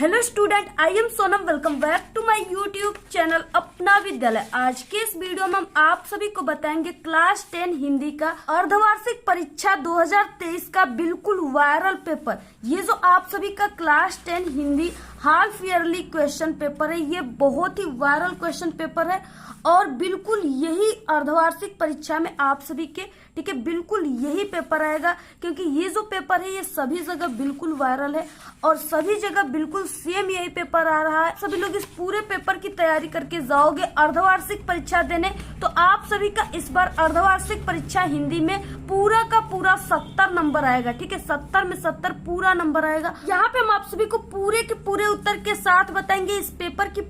Hello student, I am Sonam. Welcome back to my YouTube channel Apna Vidyalaya. आज के इस video में हम आप सभी को बताएंगे क्लास 10 हिंदी का अर्धवार्षिक परीक्षा 2023 का बिल्कुल वायरल पेपर। ये जो आप सभी का class 10 Hindi half yearly question paper है, ये बहुत ही वायरल क्वेश्चन पेपर है और बिल्कुल यही अर्धवार्षिक परीक्षा में आप सभी के ठीक है बिल्कुल यही पेपर आएगा, क्योंकि ये जो पेपर है ये सभी जगह बिल्कुल वायरल है और सभी जगह बिल्कुल सेम यही पेपर आ रहा है। सभी लोग इस पूरे पेपर की तैयारी करके जाओगे अर्धवार्षिक परीक्षा देने, तो आप सभी का इस बार अर्धवार्षिक परीक्षा हिंदी में पूरा का पूरा 70 नंबर आएगा। ठीक है, 70 में 70 पूरा नंबर आएगा। यहाँ पे हम आप सभी को पूरे के पूरे उत्तर के साथ बताएंगे। इस पेपर की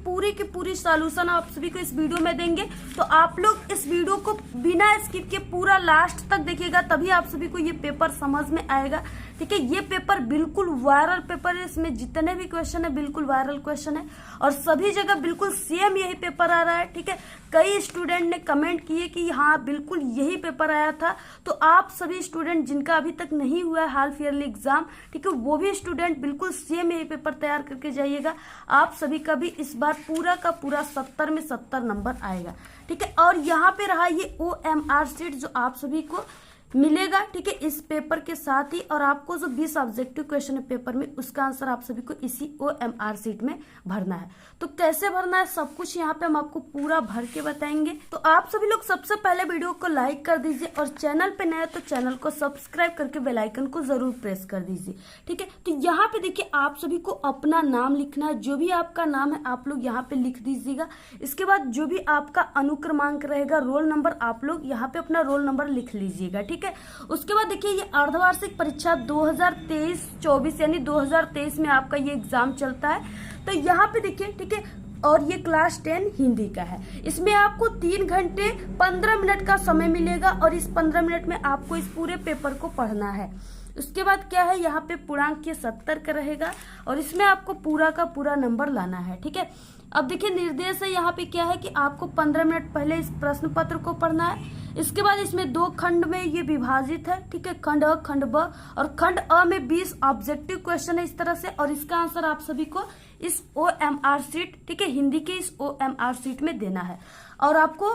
पूरी सॉल्यूशन आप सभी को इस वीडियो में देंगे, तो आप लोग इस वीडियो को बिना स्किप के पूरा लास्ट तक देखिएगा, तभी आप सभी को ये पेपर समझ में आएगा। ठीक है, ये पेपर बिल्कुल वायरल पेपर है। इसमें जितने भी क्वेश्चन है बिल्कुल वायरल क्वेश्चन है और सभी जगह बिल्कुल सेम यही पेपर आ रहा है। ठीक है, कई स्टूडेंट ने कमेंट किए कि हाँ बिल्कुल यही पेपर आया था। तो आप सभी स्टूडेंट जिनका अभी तक नहीं हुआ है हाफ ईयरली एग्जाम, ठीक है, वो भी स्टूडेंट बिल्कुल सेम यही पेपर तैयार करके जाइएगा। आप सभी का भी इस बार पूरा का पूरा 70 में 70 नंबर आएगा। ठीक है, और यहाँ पे रहा ये OMR शीट जो आप सभी को मिलेगा। ठीक है, इस पेपर के साथ ही, और आपको जो 20 ऑब्जेक्टिव क्वेश्चन है पेपर में, उसका आंसर आप सभी को इसी OMR शीट में भरना है। तो कैसे भरना है सब कुछ यहाँ पे हम आपको पूरा भर के बताएंगे। तो आप सभी लोग सबसे पहले वीडियो को लाइक कर दीजिए और चैनल पे नए तो चैनल को सब्सक्राइब करके बेल आइकन को जरूर प्रेस कर दीजिए। ठीक है, तो यहाँ पे देखिए आप सभी को अपना नाम लिखना है। जो भी आपका नाम है आप लोग यहाँ पे लिख दीजिएगा। इसके बाद जो भी आपका अनुक्रमांक रहेगा, रोल नंबर, आप लोग यहाँ पे अपना रोल नंबर लिख लीजिएगा। ठीक है, उसके बाद देखिए ये अर्धवार्षिक परीक्षा 2023-24 यानी 2023 में आपका ये एग्जाम चलता है। तो यहाँ पे देखिए, ठीक है, और ये क्लास 10 हिंदी का है। इसमें आपको 3 घंटे 15 मिनट का समय मिलेगा और इस 15 मिनट में आपको इस पूरे पेपर को पढ़ना है। उसके बाद क्या है, यहाँ पे पूर्णांक ये 70 का रहेगा और इसमें आपको पूरा का पूरा नंबर लाना है। ठीक है, अब देखिए निर्देश है यहाँ पे क्या है कि आपको 15 मिनट पहले इस प्रश्न पत्र को पढ़ना है। इसके बाद इसमें 2 खंड में ये विभाजित है। ठीक है, खंड अ, खंड ब, और खंड अ में 20 ऑब्जेक्टिव क्वेश्चन है इस तरह से, और इसका आंसर आप सभी को इस OMR शीट, ठीक है, हिंदी के इस OMR शीट में देना है। और आपको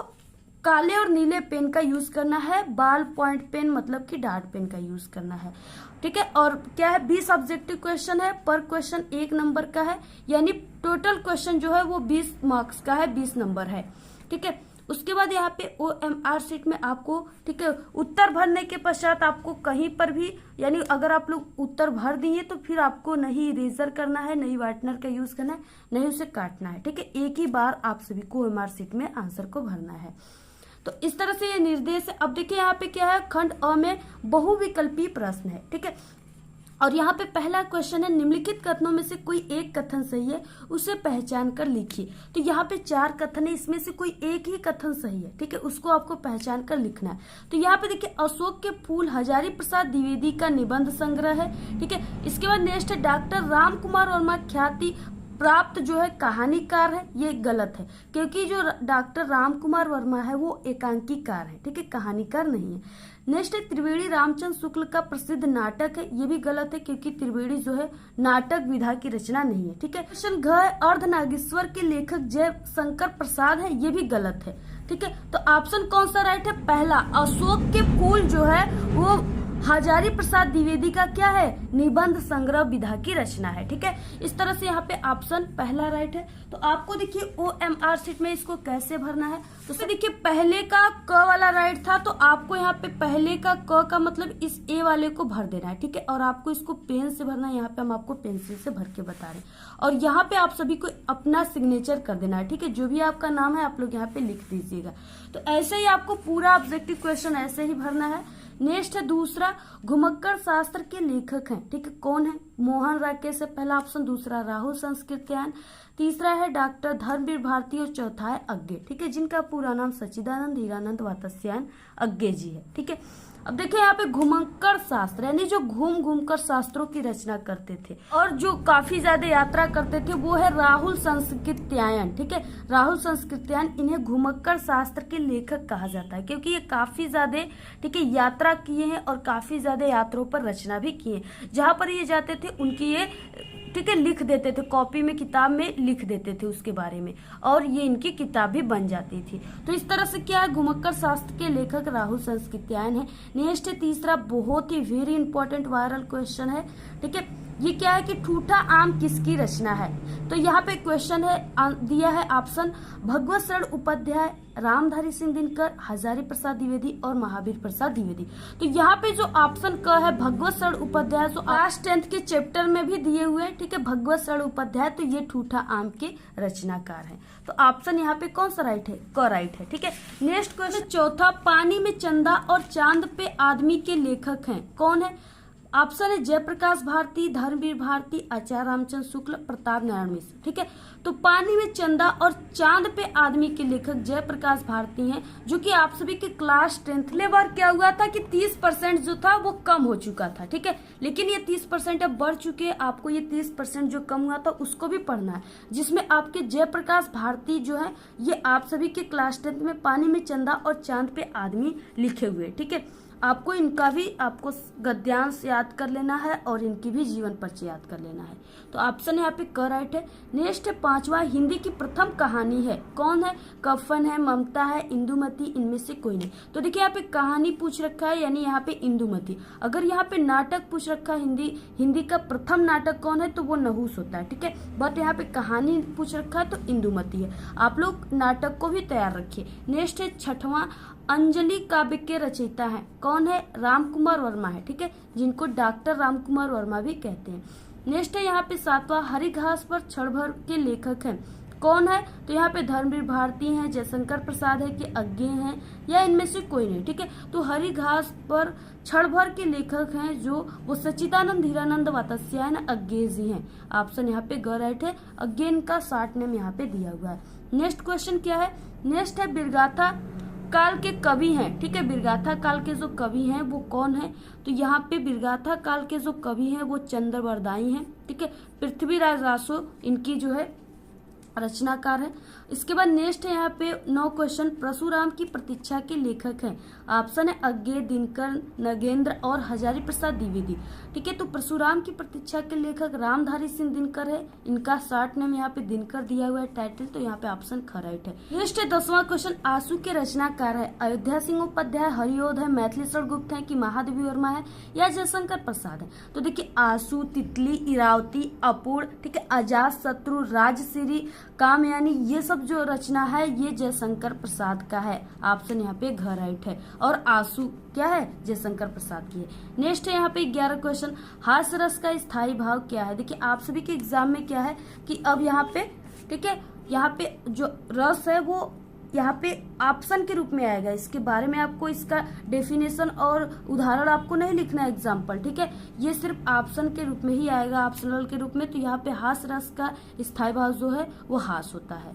काले और नीले पेन का यूज करना है, बाल पॉइंट पेन मतलब कि डार्ट पेन का यूज करना है। ठीक है, और क्या है, 20 ऑब्जेक्टिव क्वेश्चन है, पर क्वेश्चन 1 नंबर का है, यानी टोटल क्वेश्चन जो है वो 20 मार्क्स का है, 20 नंबर है। ठीक है, उसके बाद यहाँ पे OMR शीट में आपको, ठीक है, उत्तर भरने के पश्चात आपको कहीं पर भी, यानी अगर आप लोग उत्तर भर दिए तो फिर आपको नहीं इरेजर करना है, नहीं व्हाइटनर का यूज करना है, नहीं उसे काटना है। ठीक है, एक ही बार आप सभी को OMR शीट में आंसर को भरना है। तो इस तरह से ये निर्देश है। अब देखिए यहाँ पे क्या है, खंड अ में बहुविकल्पी प्रश्न है। ठीक है, और यहाँ पे पहला क्वेश्चन है, निम्नलिखित कथनों में से कोई एक कथन सही है, उसे पहचान कर लिखिए। तो यहाँ पे 4 कथन है, इसमें से कोई एक ही कथन सही है। ठीक है, उसको आपको पहचान कर लिखना है। तो यहाँ पे देखिए अशोक के फूल हजारी प्रसाद द्विवेदी का निबंध संग्रह है। ठीक है, इसके बाद नेक्स्ट है डॉक्टर राम कुमार वर्मा ख्याति प्राप्त जो है कहानीकार है। ये गलत है, क्योंकि जो डॉक्टर राम कुमार वर्मा है वो एकांकीकार है। ठीक है, कहानीकार नहीं है। नेक्स्ट है त्रिवेणी रामचंद्र शुक्ल का प्रसिद्ध नाटक है। ये भी गलत है, क्योंकि त्रिवेणी जो है नाटक विधा की रचना नहीं है। ठीक है, क्वेश्चन घ अर्धनागेश्वर के लेखक जय शंकर प्रसाद है। ये भी गलत है। ठीक है, तो ऑप्शन कौन सा राइट है, पहला, अशोक के फूल जो है वो हजारी प्रसाद द्विवेदी का क्या है, निबंध संग्रह विधा की रचना है। ठीक है, इस तरह से यहाँ पे ऑप्शन पहला राइट है। तो आपको देखिए OMR शीट में इसको कैसे भरना है, तो देखिए पहले का क वाला राइट था, तो आपको यहाँ पे पहले का क का मतलब इस ए वाले को भर देना है। ठीक है, और आपको इसको पेन से भरना है। यहाँ पे हम आपको पेंसिल से भर के बता रहे हैं और यहाँ पे आप सभी को अपना सिग्नेचर कर देना है। ठीक है, जो भी आपका नाम है आप लोग यहाँ पे लिख दीजिएगा। तो ऐसे ही आपको पूरा ऑब्जेक्टिव क्वेश्चन ऐसे ही भरना है। नेक्स्ट है दूसरा, घुमक्कड़ शास्त्र के लेखक हैं। ठीक है, कौन है, मोहन राकेश है पहला ऑप्शन, दूसरा राहुल संस्कृत्यायन, तीसरा है डॉक्टर धर्मवीर भारती और चौथा है अज्ञे। ठीक है, जिनका पूरा नाम सच्चिदानंद हीरानंद वात्स्यायन अज्ञे जी है। ठीक है, अब देखिए यहाँ पे घुमक्कड़ शास्त्र यानी जो घूम घूम कर शास्त्रों की रचना करते थे और जो काफी ज्यादा यात्रा करते थे वो है राहुल संस्कृत्यायन। ठीक है, राहुल संस्कृत्यायन, इन्हें घुमक्कड़ शास्त्र के लेखक कहा जाता है, क्योंकि ये काफी ज्यादा, ठीक है, यात्रा किए हैं और काफी ज्यादा यात्राओं पर रचना भी किए। जहाँ पर ये जाते थे उनकी ये ठीक है, लिख देते थे कॉपी में, किताब में लिख देते थे उसके बारे में, और ये इनकी किताब भी बन जाती थी। तो इस तरह से क्या है, घुमक्कर शास्त्र के लेखक राहुल संस्कृत्यायन है। नेक्स्ट है तीसरा, बहुत ही वेरी इंपॉर्टेंट वायरल क्वेश्चन है, ठीक है। ये क्या है कि ठूठा आम किसकी रचना है? तो यहाँ पे क्वेश्चन है दिया है ऑप्शन भगवत शरण उपाध्याय, रामधारी सिंह दिनकर, हजारी प्रसाद द्विवेदी और महावीर प्रसाद द्विवेदी। तो यहाँ पे जो ऑप्शन क है भगवत शरण उपाध्याय, जो क्लास 10th के चैप्टर में भी दिए हुए हैं, ठीक है, भगवत शरण उपाध्याय, तो ये ठूठा आम के रचनाकार हैं। तो ऑप्शन यहाँ पे कौन सा राइट है? क राइट है, ठीक है। नेक्स्ट क्वेश्चन चौथा, पानी में चंदा और चांद पे आदमी के लेखक हैं, कौन है? ऑप्शन है जयप्रकाश भारती, धर्मवीर भारती, आचार्य रामचंद्र शुक्ल, प्रताप नारायण मिश्र, ठीक है। तो पानी में चंदा और चांद पे आदमी के लेखक जयप्रकाश भारती हैं, जो कि आप सभी के क्लास 10th पिछले बार क्या हुआ था कि 30% जो था वो कम हो चुका था, ठीक है, लेकिन ये 30% अब बढ़ चुके हैं। आपको ये 30% जो कम हुआ था उसको भी पढ़ना है, जिसमें आपके जयप्रकाश भारती जो है ये आप सभी के क्लास 10th में पानी में चंदा और चांद पे आदमी लिखे हुए, ठीक है। आपको इनका भी आपको गद्यांश याद कर लेना है और इनकी भी जीवन परिचय याद कर लेना है। तो ऑप्शन यहाँ पे क राइट है। नेक्स्ट है पांचवा, हिंदी की प्रथम कहानी है, कौन है? कफन है, ममता है, इंदुमती, इनमें से कोई नहीं। तो देखिए यहाँ पे कहानी पूछ रखा है, यानी यहाँ पे इंदुमती। अगर यहाँ पे नाटक पूछ रखा है, हिंदी का प्रथम नाटक कौन है, तो वो नहुस होता है, ठीक है। बट यहाँ पे कहानी पूछ रखा है तो इंदुमती है। आप लोग नाटक को भी तैयार रखिए। नेक्स्ट है छठवां, अंजलि काव्य के रचयिता हैं, कौन है? राम कुमार वर्मा है, ठीक है, जिनको डॉक्टर राम कुमार वर्मा भी कहते हैं। नेक्स्ट है यहाँ पे सातवां, हरी घास पर क्षण भर के लेखक हैं, कौन है? तो यहाँ पे धर्मवीर भारती हैं, जयशंकर प्रसाद है कि अज्ञे हैं, या इनमें से कोई नहीं, ठीक है। तो हरी घास पर क्षण भर के लेखक हैं जो वो सच्चिदानंद धीरानंद वात्स्यायन अज्ञे जी हैं। ऑप्शन यहाँ पे ग राइट है। अज्ञे इनका शॉर्ट नेम यहाँ पे दिया हुआ है। नेक्स्ट क्वेश्चन क्या है? नेक्स्ट है बिरगाथा काल के कवि हैं, ठीक है। बिरगाथा काल के जो कवि हैं वो कौन है? तो यहाँ पे बिरगाथा काल के जो कवि हैं वो चंद्रवरदाई हैं, ठीक है। पृथ्वीराज रासो इनकी जो है रचनाकार है। इसके बाद नेक्स्ट है यहाँ पे 9 क्वेश्चन, परशुराम की प्रतीक्षा के लेखक हैं। ऑप्शन है अज्ञे, दिनकर, नगेंद्र और हजारी प्रसाद द्विवेदी, ठीक है। तो परशुराम की प्रतीक्षा के लेखक रामधारी सिंह दिनकर है, इनका शॉर्ट नेम यहाँ पे दिनकर दिया हुआ है टाइटल, तो यहाँ पे ऑप्शन राइट है। नेक्स्ट है 10वां क्वेश्चन, आंसू के रचनाकार है अयोध्या सिंह उपाध्याय, हरिओध है, मैथिली शरण गुप्त है कि महादेवी वर्मा है या जयशंकर प्रसाद है? तो देखिए आंसू, तितली, इरावती, अपूर्ण, ठीक है, अजात शत्रु, राजश्री, कामयानी, ये सब जो रचना है ये जयशंकर प्रसाद का है। ऑप्शन यहाँ पे घ राइट है। और आंसू क्या है? जयशंकर प्रसाद की है। नेक्स्ट है यहाँ पे 11 क्वेश्चन, हास्य रस का स्थायी भाव क्या है? देखिए आप सभी के एग्जाम में क्या है कि अब यहाँ पे, ठीक है, यहाँ पे जो रस है वो यहाँ पे ऑप्शन के रूप में आएगा। इसके बारे में आपको इसका डेफिनेशन और उदाहरण आपको नहीं लिखना है एग्जाम्पल, ठीक है, ये सिर्फ ऑप्शन के रूप में ही आएगा, ऑप्शनल के रूप में। तो यहाँ पे हास रस का स्थायी भाव जो है वो हास होता है।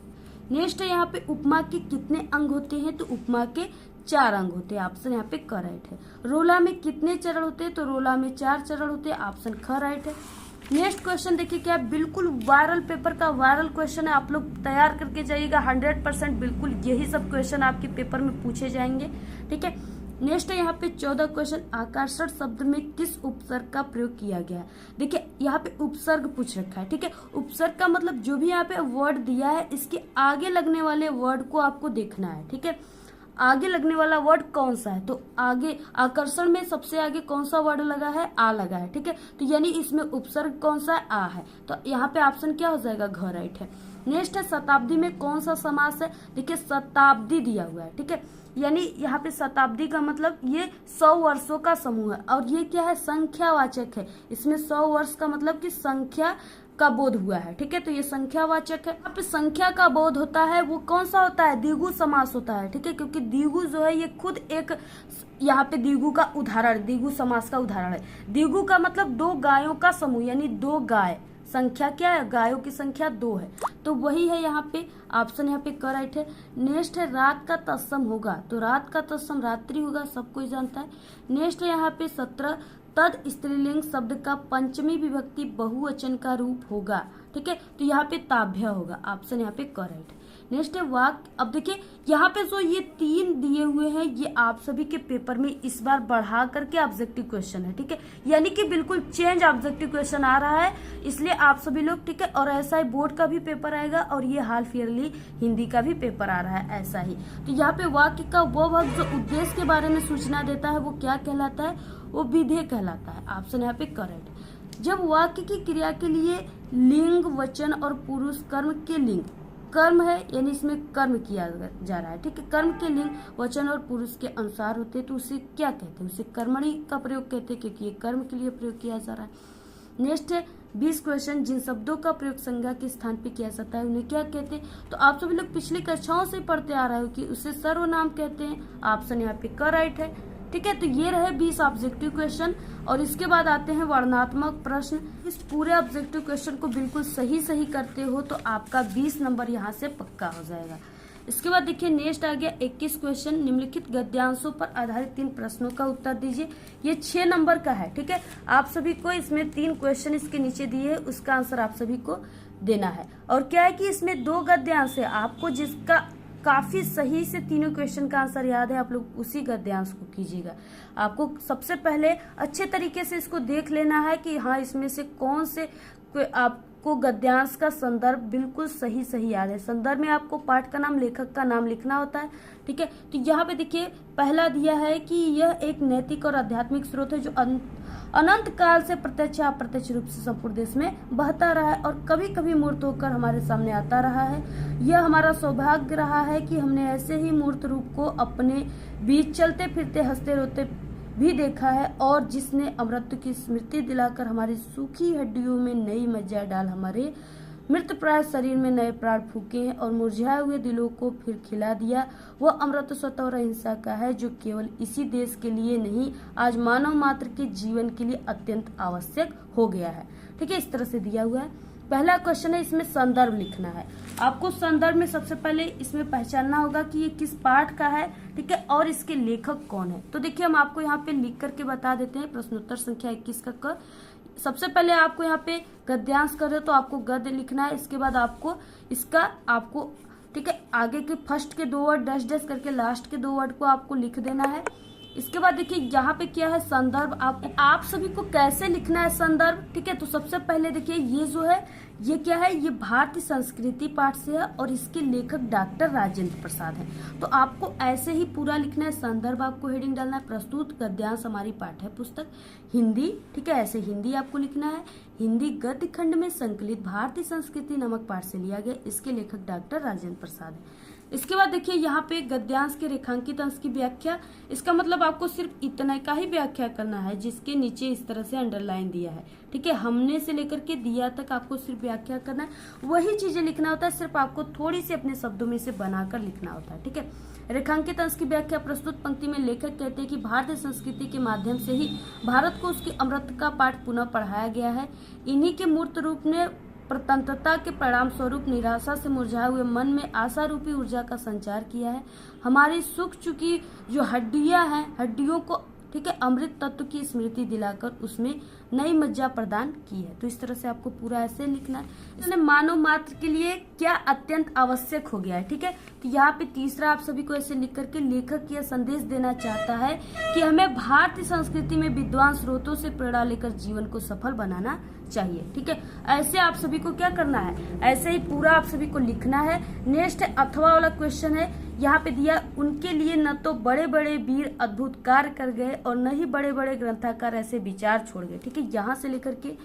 नेक्स्ट है यहाँ पे उपमा के कितने अंग होते हैं? तो उपमा के 4 अंग होते हैं। ऑप्शन यहाँ पे क राइट है। रोला में कितने चरण होते हैं? तो रोला में 4 चरण होते हैं। ऑप्शन ख राइट है। नेक्स्ट क्वेश्चन देखिए क्या, बिल्कुल वायरल पेपर का वायरल क्वेश्चन है, आप लोग तैयार करके जाइएगा 100%। बिल्कुल यही सब क्वेश्चन आपके पेपर में पूछे जाएंगे, ठीक है। नेक्स्ट है यहाँ पे 14 क्वेश्चन, आकर्षण शब्द में किस उपसर्ग का प्रयोग किया गया है? देखिए यहाँ पे उपसर्ग पूछ रखा है, ठीक है। उपसर्ग का मतलब जो भी यहाँ पे वर्ड दिया है इसके आगे लगने वाले वर्ड को आपको देखना है, ठीक है। आगे लगने वाला वर्ड कौन सा है? तो आगे आकर्षण में सबसे आगे कौन सा वर्ड लगा है? आ लगा है, ठीक है। तो यानी इसमें उपसर्ग कौन सा है? आ है। तो यहाँ पे ऑप्शन क्या हो जाएगा? घ राइट है। नेक्स्ट है शताब्दी में कौन सा समास है? देखिए शताब्दी दिया हुआ है, ठीक है, यानी यहाँ पे शताब्दी का मतलब ये 100 वर्षों का समूह है। और ये क्या है? संख्यावाचक है। इसमें 100 वर्ष का मतलब कि संख्या का बोध हुआ है, ठीक है, तो ये संख्यावाचक है। यहाँ पे संख्या का बोध होता है वो कौन सा होता है? द्विगु समास होता है, ठीक है, क्योंकि द्विगु जो है ये खुद एक, यहाँ पे द्विगु का उदाहरण, द्विगु समास का उदाहरण है। द्विगु का मतलब 2 गायों का समूह, यानी 2 गाय, संख्या क्या है? गायों की संख्या 2 है, तो वही है यहाँ पे। ऑप्शन यहाँ पे क राइट है। नेक्स्ट है रात का तत्सम होगा, तो रात का तत्सम रात्रि होगा, सब कोई जानता है। नेक्स्ट है यहाँ पे 17, तद स्त्रीलिंग शब्द का पंचमी विभक्ति बहुवचन का रूप होगा, ठीक है, तो यहाँ पे ताभ्य होगा, ऑप्शन यहाँ पे करेक्ट। नेक्स्ट है वाक्य। अब देखिए यहाँ पे जो ये 3 दिए हुए हैं ये आप सभी के पेपर में इस बार बढ़ा करके ऑब्जेक्टिव क्वेश्चन है, ठीक है, यानी कि बिल्कुल चेंज ऑब्जेक्टिव क्वेश्चन आ रहा है, इसलिए आप सभी लोग, ठीक है, और ऐसा ही बोर्ड का भी पेपर आएगा और ये हाल ईयरली हिंदी का भी पेपर आ रहा है ऐसा ही। तो यहाँ पे वाक्य का वो भाग जो उद्देश्य के बारे में सूचना देता है वो क्या कहलाता है, वो विधेय कहलाता है, ऑप्शन यहाँ पे करेक्ट। जब वाक्य की क्रिया के लिए लिंग, वचन और पुरुष कर्म के लिंग, कर्म है यानी इसमें कर्म किया जा रहा है, ठीक है, कर्म के लिंग वचन और पुरुष के अनुसार होते हैं तो उसे क्या कहते हैं, उसे कर्मणि का प्रयोग कहते हैं क्योंकि ये कर्म के लिए प्रयोग किया जा रहा है। नेक्स्ट है 20 क्वेश्चन। जिन शब्दों का प्रयोग संज्ञा के स्थान पे किया जाता है उन्हें क्या कहते हैं, तो आप सभी लोग पिछली कक्षाओं से पढ़ते आ रहे हो कि उसे सर्वनाम कहते हैं, ऑप्शन यहाँ पे करेक्ट है, ठीक है। तो ये रहे 20 ऑब्जेक्टिव क्वेश्चन और इसके बाद आते हैं वर्णनात्मक प्रश्न। इस पूरे ऑब्जेक्टिव क्वेश्चन को बिल्कुल सही करते हो तो आपका 20 नंबर यहाँ से पक्का हो जाएगा। इसके बाद देखिए नेक्स्ट आ गया 21 क्वेश्चन। निम्नलिखित गद्यांशों पर आधारित 3 प्रश्नों का उत्तर दीजिए। ये 6 नंबर का है, ठीक है। आप सभी को इसमें 3 क्वेश्चन इसके नीचे दिए है, उसका आंसर आप सभी को देना है। और क्या है कि इसमें 2 गद्यांश है, आपको जिसका काफी सही से तीनों क्वेश्चन का आंसर याद है आप लोग उसी गद्यांश को कीजिएगा। आपको सबसे पहले अच्छे तरीके से इसको देख लेना है कि हाँ इसमें से कौन से आपको गद्यांश का संदर्भ बिल्कुल सही याद है। संदर्भ में आपको पाठ का नाम, लेखक का नाम लिखना होता है, ठीक है। तो यहाँ पे देखिए पहला दिया है कि यह एक नैतिक और आध्यात्मिक स्रोत है जो अनंत काल से प्रत्यक्ष या अप्रत्यक्ष रूप से संपूर्ण देश में बहता रहा है और कभी कभी मूर्त होकर हमारे सामने आता रहा है। यह हमारा सौभाग्य रहा है कि हमने ऐसे ही मूर्त रूप को अपने बीच चलते फिरते हंसते रोते भी देखा है और जिसने अमृत की स्मृति दिलाकर हमारी सूखी हड्डियों में नई मज्जा डाल हमारे मृत प्राय शरीर में नए प्राण फूके हैं और मुरझाए हुए दिलों को फिर खिला दिया। वह अमृत स्वतः और अहिंसा का है जो केवल इसी देश के लिए नहीं आज मानव मात्र के जीवन के लिए अत्यंत आवश्यक हो गया है, ठीक है। इस तरह से दिया हुआ है। पहला क्वेश्चन है, इसमें संदर्भ लिखना है। आपको संदर्भ में सबसे पहले इसमें पहचानना होगा कि ये किस पाठ का है, ठीक है, और इसके लेखक कौन है। तो देखिए हम आपको यहाँ पे लिख करके बता देते हैं। प्रश्नोत्तर संख्या 21 का क। सबसे पहले आपको यहाँ पे गद्यांश कर रहे हो तो आपको गद्य लिखना है। इसके बाद आपको इसका ठीक है आगे के फर्स्ट के 2 वर्ड डैश डैश करके लास्ट के 2 वर्ड को आपको लिख देना है। इसके बाद देखिए यहाँ पे क्या है संदर्भ, आप सभी को कैसे लिखना है संदर्भ, ठीक है। तो सबसे पहले देखिए ये जो है ये क्या है, ये भारतीय संस्कृति पाठ से है और इसके लेखक डॉक्टर राजेंद्र प्रसाद हैं। तो आपको ऐसे ही पूरा लिखना है। संदर्भ आपको हेडिंग डालना है। प्रस्तुत गद्यांश हमारी पाठ्य पुस्तक हिंदी, ठीक है, ऐसे हिंदी आपको लिखना है। हिंदी गद्य खंड में संकलित भारतीय संस्कृति नामक पाठ से लिया गया। इसके लेखक डॉक्टर राजेंद्र प्रसाद है। इसके बाद देखिए यहाँ पे गद्यांश के रेखांकित अंश की व्याख्या। इसका मतलब आपको सिर्फ इतना का ही व्याख्या करना है जिसके नीचे इस तरह से अंडरलाइन दिया है, ठीक है। हमने से लेकर के दिया तक आपको सिर्फ व्याख्या करना है, वही चीजें लिखना होता है, सिर्फ आपको थोड़ी सी अपने शब्दों में से बनाकर लिखना होता है, ठीक है। रेखांकित अंश की व्याख्या। प्रस्तुत पंक्ति में लेखक कहते हैं कि भारतीय संस्कृति के माध्यम से ही भारत को उसकी अमृत का पाठ पुनः पढ़ाया गया है। इन्हीं के मूर्त रूप ने प्रतंत्रता के परिणाम स्वरूप निराशा से मुरझाए हुए मन में आशा रूपी ऊर्जा का संचार किया है। हमारी सूख चुकी जो हड्डियां हैं, हड्डियों को, ठीक है, अमृत तत्व की स्मृति दिलाकर उसमें नई मज्जा प्रदान की है। तो इस तरह से आपको पूरा ऐसे लिखना है। इसने मानव मात्र के लिए क्या अत्यंत आवश्यक हो गया है, ठीक है। तो यहाँ पे तीसरा आप सभी को ऐसे लिख करके लेखक यह संदेश देना चाहता है कि हमें भारतीय संस्कृति में विद्वान स्रोतों से प्रेरणा लेकर जीवन को सफल बनाना चाहिए, ठीक है। ऐसे आप सभी को क्या करना है, ऐसे ही पूरा आप सभी को लिखना है। नेक्स्ट अथवा वाला क्वेश्चन है, यहाँ पे दिया उनके लिए न तो बड़े बड़े वीर अद्भुत कार्य कर गए और न ही बड़े बड़े ग्रंथकार ऐसे विचार छोड़ गए, ठीक है। यहाँ से लेकर के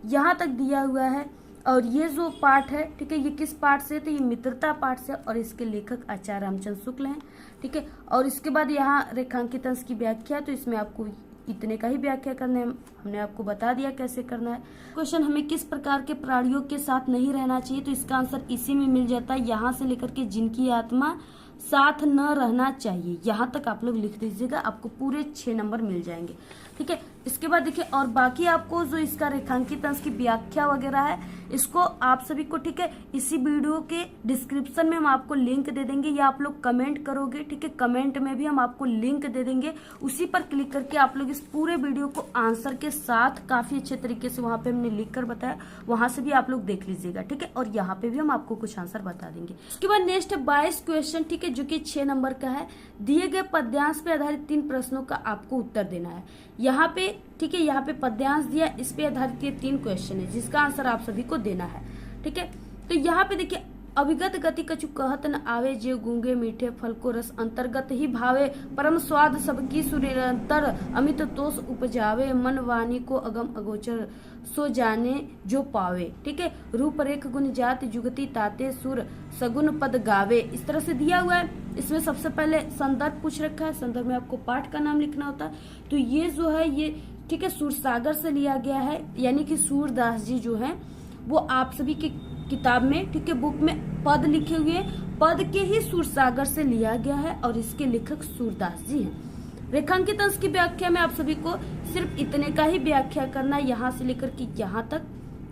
यहाँ तक दिया हुआ है। और ये जो पाठ है, ठीक है, ये किस पाठ से, तो ये मित्रता पाठ से और इसके लेखक आचार्य रामचंद्र शुक्ल हैं, ठीक है। और इसके बाद यहाँ रेखांकित अंश की व्याख्या। तो इसमें आपको इतने का ही व्याख्या करना है, हमने आपको बता दिया कैसे करना है। क्वेश्चन, हमें किस प्रकार के प्राणियों के साथ नहीं रहना चाहिए, तो इसका आंसर इसी में मिल जाता है। यहाँ से लेकर के जिनकी आत्मा साथ न रहना चाहिए, यहाँ तक आप लोग लिख दीजिएगा, आपको पूरे 6 नंबर मिल जाएंगे, ठीक है। इसके बाद देखिए, और बाकी आपको जो इसका रेखांकित अंश की व्याख्या वगैरह है, इसको आप सभी को, ठीक है, इसी वीडियो के डिस्क्रिप्शन में हम आपको लिंक दे देंगे, या आप लोग कमेंट करोगे, ठीक है, कमेंट में भी हम आपको लिंक दे देंगे। उसी पर क्लिक करके आप लोग इस पूरे वीडियो को आंसर के साथ काफी अच्छे तरीके से वहां पे हमने लिख कर बताया, वहां से भी आप लोग देख लीजिएगा, ठीक है। और यहाँ पे भी हम आपको कुछ आंसर बता देंगे। उसके बाद नेक्स्ट 22 क्वेश्चन, ठीक है, जो कि 6 नंबर का है। दिए गए पद्यांश पे आधारित 3 प्रश्नों का आपको उत्तर देना है। यहाँ पे, ठीक है, यहाँ पे पद्यांश दिया, इस पे आधारित ये 3 क्वेश्चन है जिसका आंसर आप सभी को देना है, ठीक है। तो यहाँ पे देखिए, अविगत गति कछु कहत न आवे, जे गूंगे मीठे फल को रस अंतर्गत ही भावे, परम स्वाद सबकी सुनिरंतर, अमित तोष उपजावे, मन वाणी को अगम अगोचर, सो जाने जो पावे, ठीक है। रूप रेख गुण जाति जुगति ताते, सुर सगुन पद गावे, इस तरह से दिया हुआ है। इसमें सबसे पहले संदर्भ पूछ रखा है, संदर्भ में आपको पाठ का नाम लिखना होता है। तो ये जो है ये, ठीक है, सूरसागर से लिया गया है, यानी कि सूरदास जी जो है वो आप सभी की किताब में, ठीक है, बुक में पद लिखे हुए हैं, पद के ही सूरसागर से लिया गया है और इसके लेखक सूरदास जी हैं। रेखांकित अंश की व्याख्या में आप सभी को सिर्फ इतने का ही व्याख्या करना है, यहाँ से लेकर के यहाँ तक,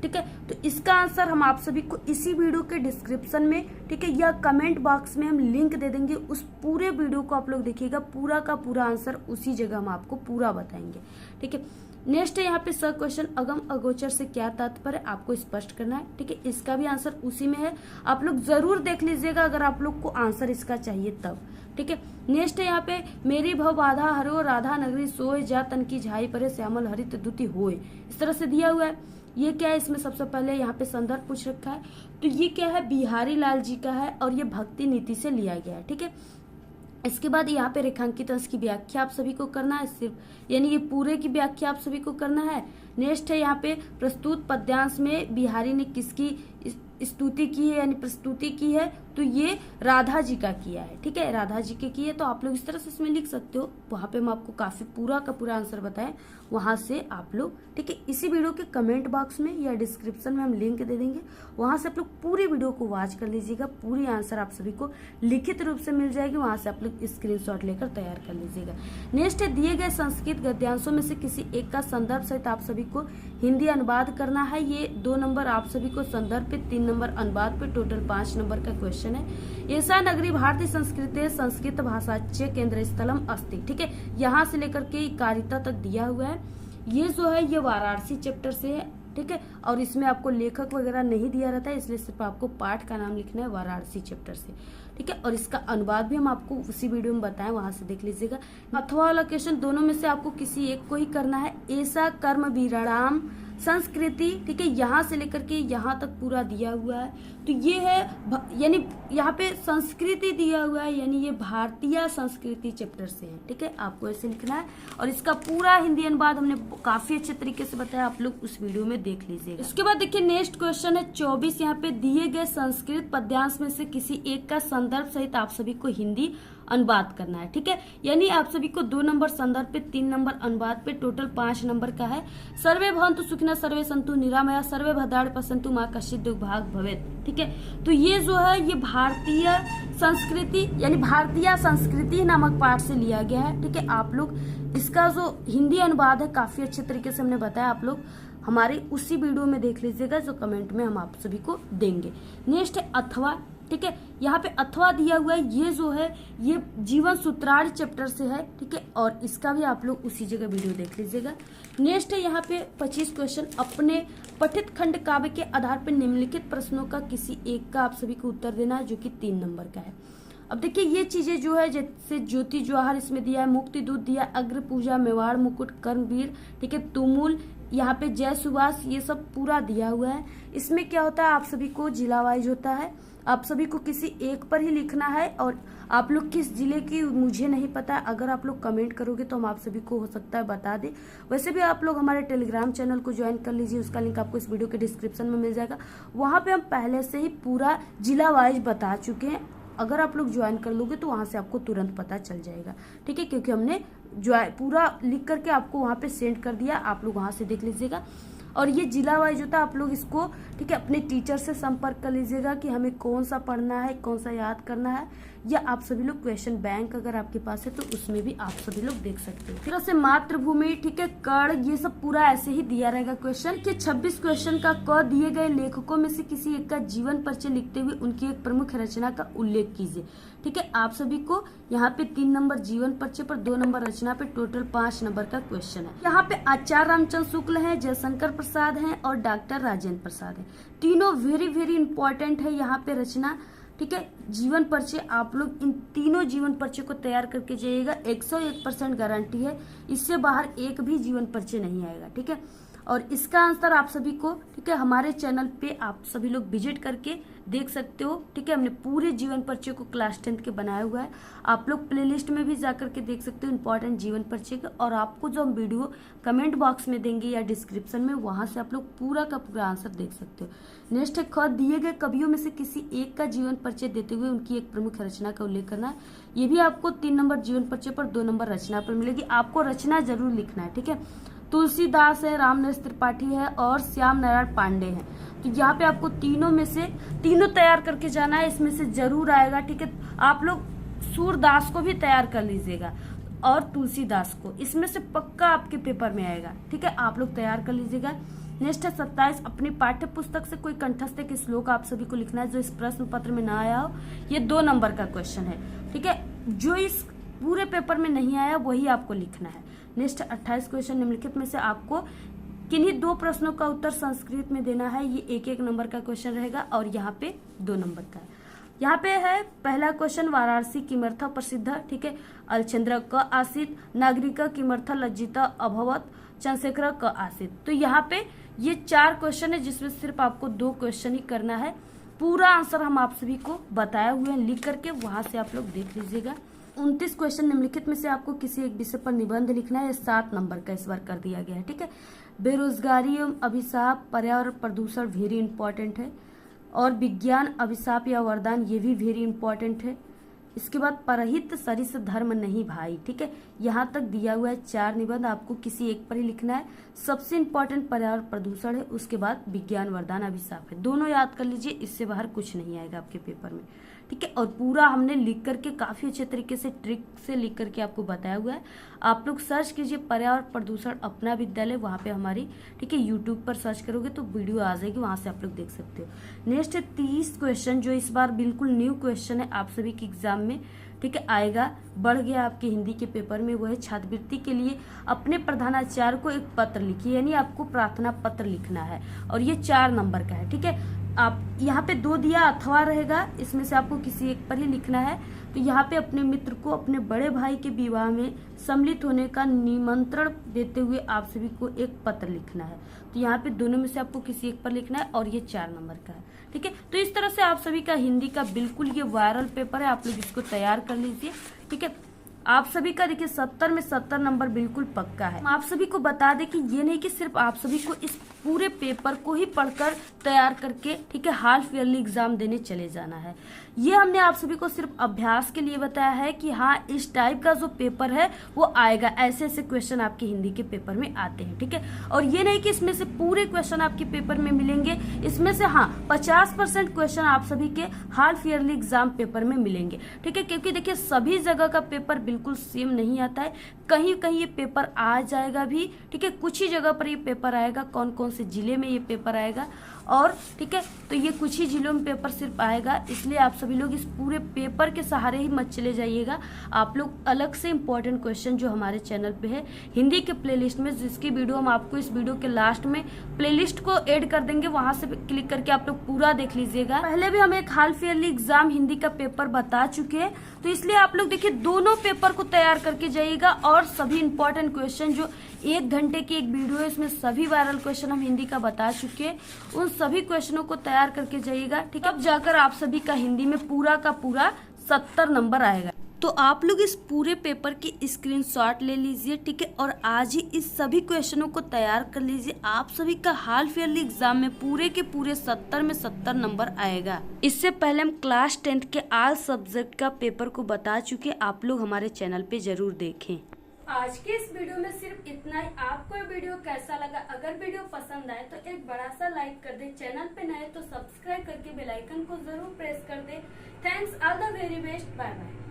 ठीक है। तो इसका आंसर हम आप सभी को इसी वीडियो के डिस्क्रिप्शन में, ठीक है, या कमेंट बॉक्स में हम लिंक दे देंगे। उस पूरे वीडियो को आप लोग देखिएगा, पूरा का पूरा आंसर उसी जगह हम आपको पूरा बताएंगे, ठीक है। नेक्स्ट है यहाँ पे स क्वेश्चन, अगम अगोचर से क्या तात्पर्य, आपको स्पष्ट करना है, ठीक है। इसका भी आंसर उसी में है, आप लोग जरूर देख लीजिएगा अगर आप लोग को आंसर इसका चाहिए तब, ठीक है। नेक्स्ट है यहाँ पे, मेरी भव बाधा हरो राधा नगरी सोए, जा तन की झाई परे श्यामल हरित दुति होए, इस तरह से दिया हुआ है। ये क्या है, इसमें सबसे पहले यहाँ पे संदर्भ पूछ रखा है। तो ये क्या है, बिहारी लाल जी का है और ये भक्ति नीति से लिया गया है, ठीक है। इसके बाद यहाँ पे रेखांकित अंश की व्याख्या आप सभी को करना है, सिर्फ यानी ये पूरे की व्याख्या आप सभी को करना है। नेक्स्ट है यहाँ पे, प्रस्तुत पद्यांश में बिहारी ने किसकी स्तुति की है यानी प्रस्तुति की है, तो ये राधा जी का किया है, ठीक है, राधा जी के की है। तो आप लोग इस तरह से इसमें लिख सकते हो, वहां पे हम आपको काफी पूरा का पूरा आंसर बताएं, वहां से आप लोग, ठीक है, इसी वीडियो के कमेंट बॉक्स में या डिस्क्रिप्शन में हम लिंक दे देंगे, वहां से आप लोग पूरी वीडियो को वॉच कर लीजिएगा, पूरी आंसर आप सभी को लिखित रूप से मिल जाएगी, वहां से आप लोग स्क्रीनशॉट लेकर तैयार कर लीजिएगा। नेक्स्ट है, दिए गए संस्कृत गद्यांशों में से किसी एक का संदर्भ सहित आप सभी को हिंदी अनुवाद करना है। ये 2 नंबर आप सभी को संदर्भ पे, 3 नंबर अनुवाद पे, टोटल 5 नंबर का क्वेश्चन है। ऐसा नगरी भारतीय संस्कृति संस्कृत भाषाच्य केंद्र स्थलम अस्ति, ठीक है, यहाँ से लेकर के कारिता तक दिया हुआ है। ये जो है ये वाराणसी चैप्टर से है, ठीक है, और इसमें आपको लेखक वगैरह नहीं दिया रहता है, इसलिए सिर्फ आपको पाठ का नाम लिखना है वाराणसी चैप्टर से, ठीक है। और इसका अनुवाद भी हम आपको उसी वीडियो में बताएं, वहां से देख लीजिएगा। अथवा वाला क्वेश्चन, दोनों में से आपको किसी एक को ही करना है। ऐसा कर्म विराम संस्कृति, ठीक है, यहाँ से लेकर के यहाँ तक पूरा दिया हुआ है। तो ये है, यानी यहाँ पे संस्कृति दिया हुआ है, यानी ये भारतीय संस्कृति चैप्टर से है, ठीक है, आपको ऐसे लिखना है। और इसका पूरा हिंदी अनुवाद हमने काफी अच्छे तरीके से बताया, आप लोग उस वीडियो में देख लीजिएगा। इसके बाद देखिए नेक्स्ट क्वेश्चन है 24, यहाँ पे दिए गए संस्कृत पद्यांश में से किसी एक का संदर्भ सहित आप सभी को हिंदी अनुवाद करना है, ठीक है, यानी आप सभी को 2 नंबर संदर्भ पे, 3 नंबर अनुवाद पे, टोटल 5 नंबर का है। सर्वे भवन्तु सुखिनः सर्वे सन्तु निरामया सर्वे भद्राणि पश्यन्तु मा कश्चित् दुर्भाग् भवेत्, ठीक है। तो ये जो है ये भारतीय संस्कृति यानी भारतीय संस्कृति नामक पाठ से लिया गया है, ठीक है। आप लोग इसका जो हिंदी अनुवाद है काफी अच्छे तरीके से हमने बताया, आप लोग हमारे उसी वीडियो में देख लीजिएगा जो कमेंट में हम आप सभी को देंगे। नेक्स्ट है अथवा, ठीक है, यहाँ पे अथवा दिया हुआ है, ये जो है ये जीवन सूत्रार्थ चैप्टर से है, ठीक है, और इसका भी आप लोग उसी जगह वीडियो देख लीजिएगा। नेक्स्ट है यहाँ पे 25 क्वेश्चन, अपने पठित खंड काव्य के आधार पर निम्नलिखित प्रश्नों का किसी एक का आप सभी को उत्तर देना है, जो कि 3 नंबर का है। अब देखिए ये चीजें जो है, जैसे ज्योति जवाहर इसमें दिया है, मुक्ति दूत दिया, अग्र पूजा, मेवाड़ मुकुट, कर्मवीर, ठीक है, तुमुल, यहाँ पे जय सुभाष, ये सब पूरा दिया हुआ है। इसमें क्या होता है, आप सभी को जिला वाइज होता है, आप सभी को किसी एक पर ही लिखना है, और आप लोग किस जिले की मुझे नहीं पता, अगर आप लोग कमेंट करोगे तो हम आप सभी को हो सकता है बता दे। वैसे भी आप लोग हमारे टेलीग्राम चैनल को ज्वाइन कर लीजिए, उसका लिंक आपको इस वीडियो के डिस्क्रिप्शन में मिल जाएगा, वहां पे हम पहले से ही पूरा जिला वाइज बता चुके हैं। अगर आप लोग ज्वाइन कर लोगे तो वहां से आपको तुरंत पता चल जाएगा, ठीक है, क्योंकि हमने पूरा लिख करके आपको वहां पे सेंड कर दिया, आप लोग वहां से देख लीजिएगा। और ये जिला वाइज होता है, आप लोग इसको, ठीक है, अपने टीचर से संपर्क कर लीजिएगा कि हमें कौन सा पढ़ना है, कौन सा याद करना है। या आप सभी लोग क्वेश्चन बैंक अगर आपके पास है तो उसमें भी आप सभी लोग देख सकते हो। फिर से मातृभूमि, ठीक है, कर्ण, ये सब पूरा ऐसे ही दिया रहेगा क्वेश्चन कि 26 क्वेश्चन का क दिए गए लेखकों में से किसी एक का जीवन परिचय लिखते हुए उनकी एक प्रमुख रचना का उल्लेख कीजिए। ठीक है, आप सभी को यहाँ पे 3 नंबर जीवन परिचय पर, 2 नंबर रचना पे, टोटल 5 नंबर का क्वेश्चन है। यहाँ पे आचार्य रामचंद्र शुक्ल हैं, जयशंकर प्रसाद हैं और डॉक्टर राजेंद्र प्रसाद हैं। तीनों वेरी इंपॉर्टेंट है यहाँ पे रचना। ठीक है, जीवन परिचय आप लोग इन तीनों जीवन परिचय को तैयार करके जाइएगा। 101% गारंटी है, इससे बाहर एक भी जीवन परिचय नहीं आएगा। ठीक है, और इसका आंसर आप सभी को, ठीक है, हमारे चैनल पे आप सभी लोग विजिट करके देख सकते हो। ठीक है, हमने पूरे जीवन परिचय को क्लास 10th के बनाया हुआ है, आप लोग प्लेलिस्ट में भी जाकर के देख सकते हो इंपॉर्टेंट जीवन परिचय का। और आपको जो हम वीडियो कमेंट बॉक्स में देंगे या डिस्क्रिप्शन में, वहां से आप लोग पूरा का पूरा आंसर देख सकते हो। नेक्स्ट है, ख दिए गए कवियों में से किसी एक का जीवन परिचय देते हुए उनकी एक प्रमुख रचना का उल्लेख करना है। ये भी आपको 3 नंबर जीवन परिचय पर, 2 नंबर रचना पर मिलेगी। आपको रचना जरूर लिखना है। ठीक है, तुलसीदास है, रामनरेश त्रिपाठी है और श्याम नारायण पांडे हैं। तो यहाँ पे आपको तीनों में से तीनों तैयार करके जाना है, इसमें से जरूर आएगा। ठीक है, आप लोग सूरदास को भी तैयार कर लीजिएगा और तुलसीदास को, इसमें से पक्का आपके पेपर में आएगा। ठीक है, आप लोग तैयार कर लीजिएगा। नेक्स्ट है 27, अपनी पाठ्य पुस्तक से कोई कंठस्थ एक श्लोक आप सभी को लिखना है जो इस प्रश्न पत्र में ना आया हो। ये 2 नंबर का क्वेश्चन है। ठीक है, जो इस पूरे पेपर में नहीं आया वही आपको लिखना है। नेक्स्ट 28 क्वेश्चन, निम्नलिखित में से आपको किन्हीं 2 प्रश्नों का उत्तर संस्कृत में देना है। ये 1-1 नंबर का क्वेश्चन रहेगा और यहाँ पे 2 नंबर का है। यहाँ पे है पहला क्वेश्चन, वाराणसी किमर्था प्रसिद्ध। ठीक है, अलचंद्र क आसीत, नागरिका किमर्था लज्जिता अभवत, चंद्रशेखर क आसीत। तो यहाँ पे ये 4 क्वेश्चन है जिसमें सिर्फ आपको 2 क्वेश्चन ही करना है। पूरा आंसर हम आप सभी को बताए हुए हैं, लिख करके वहां से आप लोग देख लीजिएगा। 29 क्वेश्चन, निम्नलिखित में से आपको किसी एक विषय पर निबंध लिखना है। 7 नंबर का इस बार कर दिया गया है। ठीक है, बेरोजगारी एवं अभिशाप, पर्यावरण प्रदूषण वेरी इंपॉर्टेंट है, और विज्ञान अभिशाप या वरदान, ये भी वेरी इंपॉर्टेंट है। इसके बाद परहित सरिस धर्म नहीं भाई। ठीक है, यहाँ तक दिया हुआ है 4 निबंध, आपको किसी एक पर ही लिखना है। सबसे इंपॉर्टेंट पर्यावरण प्रदूषण है, उसके बाद विज्ञान वरदान अभिशाप है। दोनों याद कर लीजिए, इससे बाहर कुछ नहीं आएगा आपके पेपर में। ठीक है, और पूरा हमने लिख करके काफी अच्छे तरीके से ट्रिक से लिख करके आपको बताया हुआ है। आप लोग सर्च कीजिए पर्यावरण प्रदूषण अपना विद्यालय, वहां पे हमारी, ठीक है, यूट्यूब पर सर्च करोगे तो वीडियो आ जाएगी, वहां से आप लोग देख सकते हो। नेक्स्ट है 30 क्वेश्चन, जो इस बार बिल्कुल न्यू क्वेश्चन है आप सभी के एग्जाम में। ठीक है, आएगा, बढ़ गया आपके हिंदी के पेपर में। वो है छात्रवृत्ति के लिए अपने प्रधानाचार्य को एक पत्र लिखिए, यानी आपको प्रार्थना पत्र लिखना है और ये 4 नंबर का है। ठीक है, आप यहाँ पे 2 दिया अथवा रहेगा, इसमें से आपको किसी एक पर ही लिखना है। तो यहाँ पे अपने मित्र को अपने बड़े भाई के विवाह में सम्मिलित होने का निमंत्रण देते हुए आप सभी को एक पत्र लिखना है। तो यहाँ पे दोनों में से आपको किसी एक पर लिखना है और ये 4 नंबर का है। ठीक है, तो इस तरह से आप सभी का हिंदी का बिल्कुल ये वायरल पेपर है, आप लोग इसको तैयार कर लीजिए। ठीक है, आप सभी का देखिए 70 में 70 नंबर बिल्कुल पक्का है। आप सभी को बता दें कि ये नहीं कि सिर्फ आप सभी को इस पूरे पेपर को ही पढ़कर तैयार करके, ठीक है, हाफ ईयरली एग्जाम देने चले जाना है। ये हमने आप सभी को सिर्फ अभ्यास के लिए बताया है कि हाँ, इस टाइप का जो पेपर है वो आएगा, ऐसे ऐसे क्वेश्चन आपके हिंदी के पेपर में आते हैं। ठीक है, और ये नहीं कि इसमें से पूरे क्वेश्चन आपके पेपर में मिलेंगे, इसमें से हाँ 50% क्वेश्चन आप सभी के हाफ ईयरली एग्जाम पेपर में मिलेंगे। ठीक है, क्योंकि देखिए सभी जगह का पेपर बिल्कुल सेम नहीं आता है, कहीं कहीं ये पेपर आ जाएगा भी। ठीक है, कुछ ही जगह पर ये पेपर आएगा, कौन कौन से जिले में ये पेपर आएगा, और ठीक है, तो ये कुछ ही जिलों में पेपर सिर्फ आएगा। इसलिए आप सभी लोग इस पूरे पेपर के सहारे ही मत चले जाइएगा। आप लोग अलग से इंपॉर्टेंट क्वेश्चन जो हमारे चैनल पे है हिंदी के प्लेलिस्ट में, जिसकी वीडियो हम आपको इस वीडियो के लास्ट में प्लेलिस्ट को ऐड कर देंगे, वहां से क्लिक करके आप लोग पूरा देख लीजिएगा। पहले भी हम एक हाफ ईयरली एग्जाम हिंदी का पेपर बता चुके हैं, तो इसलिए आप लोग देखिए दोनों पेपर को तैयार करके जाइएगा। और सभी इंपॉर्टेंट क्वेश्चन जो 1 घंटे की एक वीडियो है, इसमें सभी वायरल क्वेश्चन हम हिंदी का बता चुके हैं, उन सभी क्वेश्चनों को तैयार करके जाइएगा। ठीक है, अब जाकर आप सभी का हिंदी में पूरा का पूरा 70 नंबर आएगा। तो आप लोग इस पूरे पेपर की स्क्रीनशॉट ले लीजिए। ठीक है, और आज ही इस सभी क्वेश्चनों को तैयार कर लीजिए। आप सभी का हाफ ईयरली एग्जाम में पूरे के पूरे 70 में 70 नंबर आएगा। इससे पहले हम क्लास 10th के ऑल सब्जेक्ट का पेपर को बता चुके, आप लोग हमारे चैनल पे जरूर देखें। आज के इस वीडियो में सिर्फ इतना ही। आपको ये वीडियो कैसा लगा? अगर वीडियो पसंद आए तो एक बड़ा सा लाइक कर दे, चैनल पे नए तो सब्सक्राइब करके बेल आइकन को जरूर प्रेस कर दें। Thanks, all the very best, bye bye.